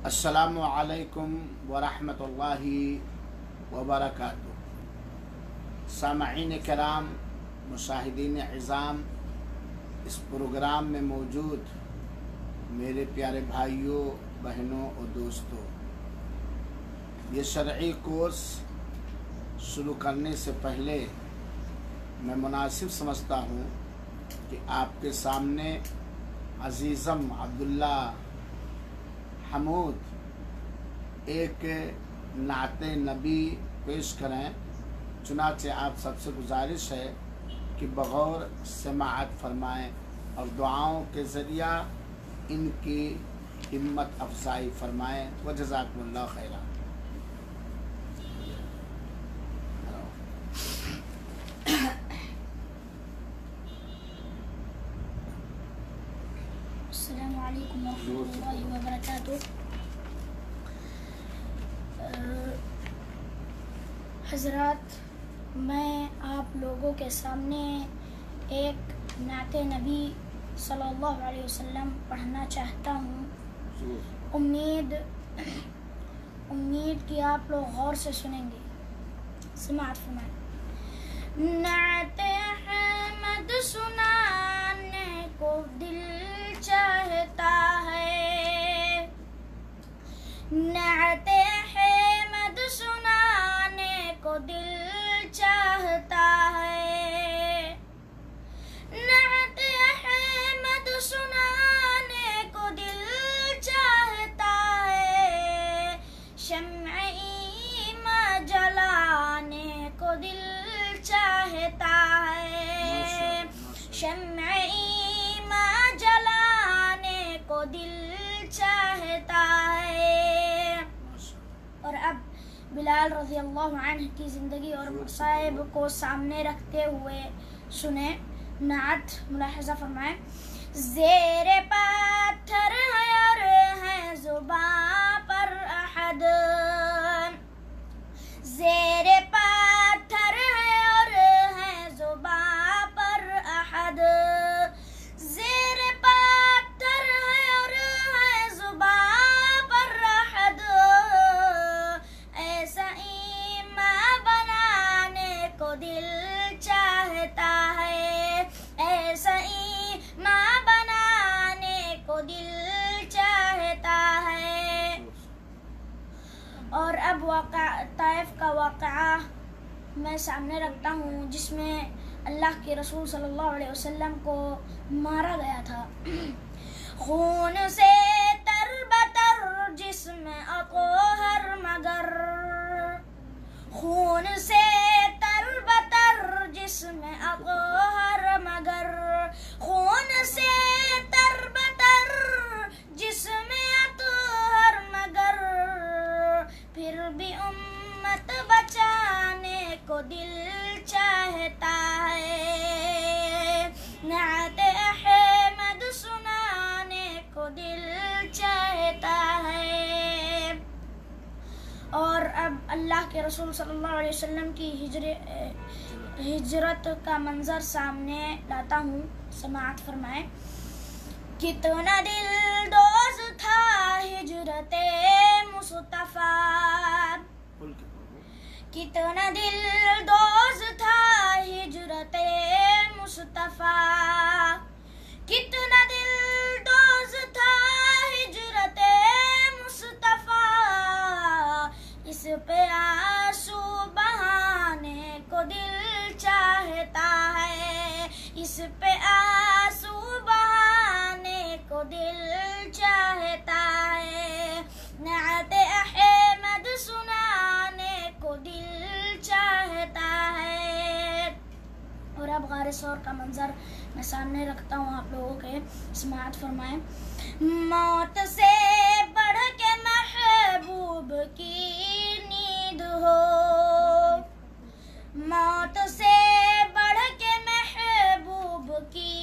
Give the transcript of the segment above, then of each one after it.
अस्सलामु अलैकुम वरहमतुल्लाहि वबरकातुहू। सामईन किराम, मुशाहिदीन इज़ाम, इस प्रोग्राम में मौजूद मेरे प्यारे भाइयों, बहनों और दोस्तों, ये शरई कोर्स शुरू करने से पहले मैं मुनासिब समझता हूँ कि आपके सामने अज़ीज़म अब्दुल्ला हमूद एक नाते नबी पेश करें। चुनाचे आप सबसे गुजारिश है कि बग़ौर समाअत फरमाएँ और दुआओं के ज़रिया इनकी हिम्मत अफजाई फरमाएँ। व जज़ाकुमुल्लाह खैरा। अस्सलामु अलैकुम वरहमतुल्लाहि वबरकातुहू। हज़रात, मैं आप लोगों के सामने एक नाते नबी सल्लल्लाहु अलैहि वसल्लम पढ़ना चाहता हूँ। उम्मीद कि आप लोग गौर से सुनेंगे। समाअत फरमाएं। नाते अहमद सुनाने को दिल चाहता है, नाते अहमद सुनाने को दिल चाहता है, नाते अहमद सुनाने को दिल चाहता है, शम्अ ईमान जलाने को दिल चाहता है, शम्अ ईमान जलाने को दिल चाहता है। और अब बिलाल रज़ी अल्लाहु अन्हु की ज़िंदगी और मसाइब को सामने रखते हुए सुने नात मुलाहज़ा फरमाएं। ज़ेरे पत्थर है और है ज़ुबां पर अहद, ज़ेरे पत्थर है और है ज़ुबां पर अहद, ज़ेरे पत्थर है और है ज़ुबां पर अहद, ऐसा ईमान बनाने को दिल चाहता है, ऐसा ईमान बनाने को दिल चाहता है। और अब ताइफ का वाक़या मैं सामने रखता हूँ, जिसमें अल्लाह के रसूल सल्लल्लाहु अलैहि वसल्लम को मारा गया था। खून से तरबतर जिस्म अतहर मगर, खून से तरबतर जिस्म अतहर मगर, खून से तरबतर जिस्म अतहर मगर, फिर भी उम्मत बचाने को दिल चाहता है, नाते अहमद सुनाने को दिल चाहता है। और अब अल्लाह के रसूल सल्लल्लाहु अलैहि वसल्लम की हिजरत का मंजर सामने लाता हूँ। समाअत फरमाएं। कितना दिल दोज़ था हिजरते मुस्तफ़ा, कितना दिल दोज़ था हिजरते मुस्तफ़ा, कितना दिल दोज़ था हिजरते मुस्तफ़ा, इस पे आंसू बहाने को दिल चाहता है, इस पे आंसू बहाने को दिल चाहता है, नाते अहमद सुनाने को दिल चाहता है। और अब गारे सौर का मंजर मैं सामने रखता हूँ आप लोगों के। समाअत फरमाएं। मौत से बढ़ के महबूब की नींद हो, मौत से बढ़ के महबूब की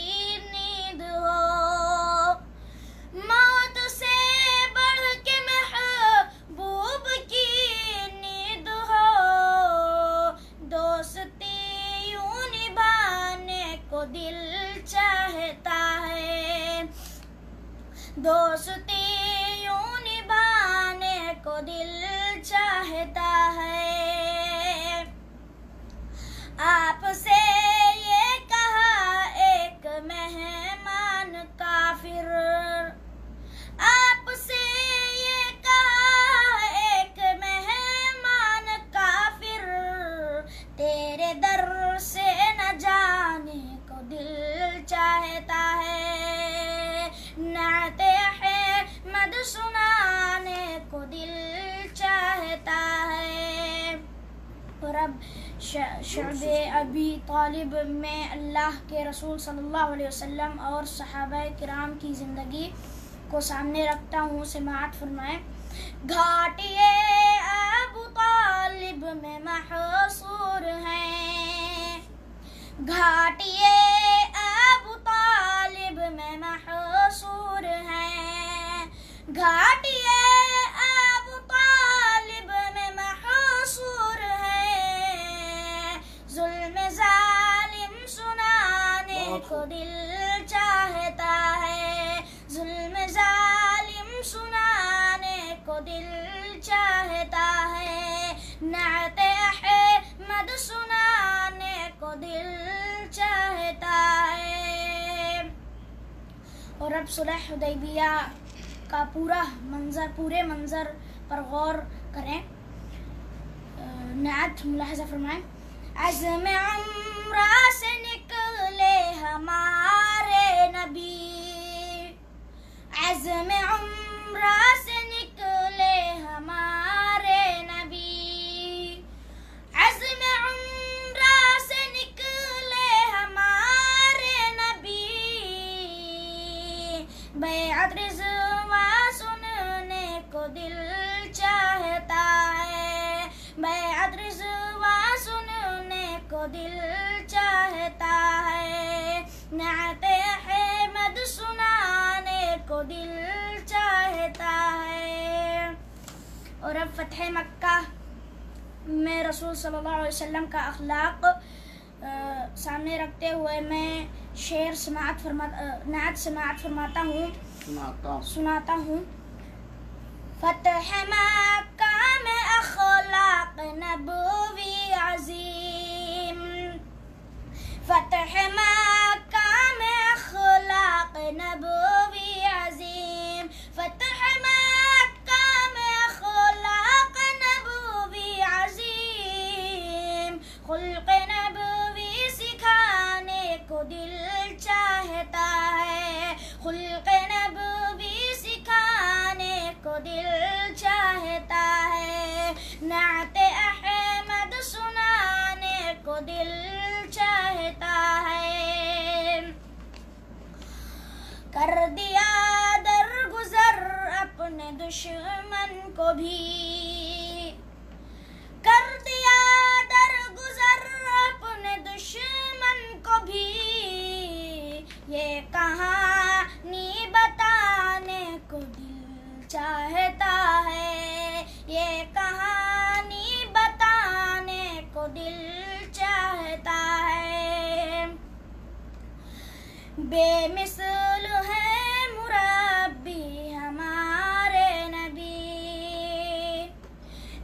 नींद हो, मौत से बढ़ के महबूब की नींद हो, दोस्ती यूं निभाने को दिल चाहता है, दोस्ती को दिल चाहता है। आपसे ये कहा एक मेहमान काफिर, आपसे ये कहा एक मेहमान काफिर, तेरे दर से न जाने को दिल चाहता है। नाते अहमद सुनाने को दिल चाहता है। और अब शअबे अबी तालिब में अल्लाह के रसूल सल्लल्लाहु अलैहि वसल्लम और सहाबाए किराम की ज़िंदगी को सामने रखता हूँ, समाअत फरमाएं। घाटिए अबू तालिब में महसूर हैं, घाटिए अबू तालिब में महसूर हैं, घाटिए अबू तालिब में महसूर हैं। जुल्म जालिम सुनाने को दिल चाहता है, जुल्म जालिम सुनाने को दिल चाहता है। नाते अहमद सुनाने को दिल चाहता है। और अब सुलह हुदैबिया का पूरे मंजर पर गौर करें। नात मुलाहजा फरमाएं। अज़्म उम्रा से निकले हमारे नबी, अज़्म उम्रा से निकले हमारे नबी, अज़्म उम्रा से निकले हमारे नबी। बैअत रिज़वा सुनने को दिल चाहता है, बैअत रिज़वा सुनने को दिल चाहता है। नाते अहमद सुनाने को दिल चाहता है। और अब फ़तह मक्का में रसूल सल्लल्लाहु अलैहि वसल्लम का अखलाक सामने रखते हुए मैं नात समाअत फरमाता हूँ, सुनाता हूँ। फ़तह मक्का में अखलाक नबवी अज़ीम, फ़तह मक्का में अखलाक नबवी अज़ीम, फ़तह मक्का में अखलाक नबवी अज़ीम। खुल्क़ नबवी सिखाने को दिल चाहता है, खुल्क़ नबवी सिखाने को दिल चाहता है। नाते अहमद सुनाने को दिल चाहता है। कर दिया दरगुजर अपने दुश्मन को भी, कर दिया दरगुजर अपने दुश्मन को भी। ये कहानी बताने को दिल चाहता है, ये कहानी बताने को दिल चाहता है। बेमिसाल है मुरब्बी हमारे नबी,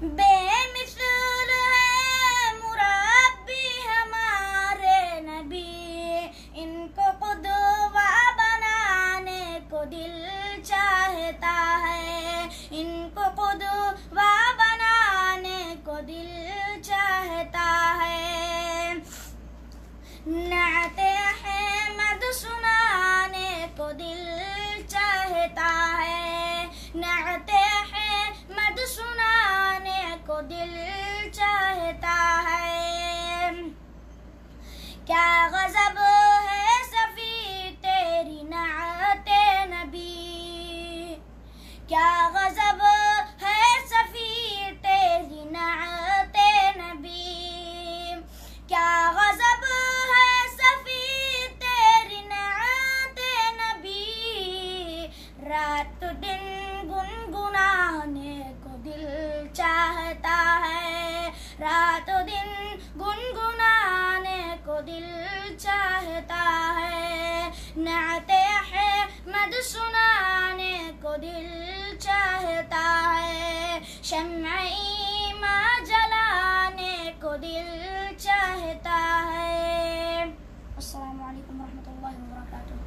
बेमिसाल है मुरब्बी हमारे नबी। इनको क़ुदवा बनाने को दिल चाहता है, इनको क़ुदवा बनाने को दिल चाहता है। नाते अहमद सुनाने को दिल चाहता है, नाते अहमद सुनाने को दिल चाहता है। क्या गज़ब है सफ़ी तेरी नाते नबी, क्या गज़ब है सफ़ी तेरी नाते नबी, क्या गज़ब है सफ़ी तेरी नाते नबी। रात दिन गुनगुनाने को दिल चाहता है, रात दिन गुनगुनाने को दिल चाहता है। नाते अहमद सुनाने को दिल चाहता है, शम्अ ईमान जलाने को दिल चाहता है। अस्सलामु अलैकुम रहमतुल्लाहि व बरकातुहू।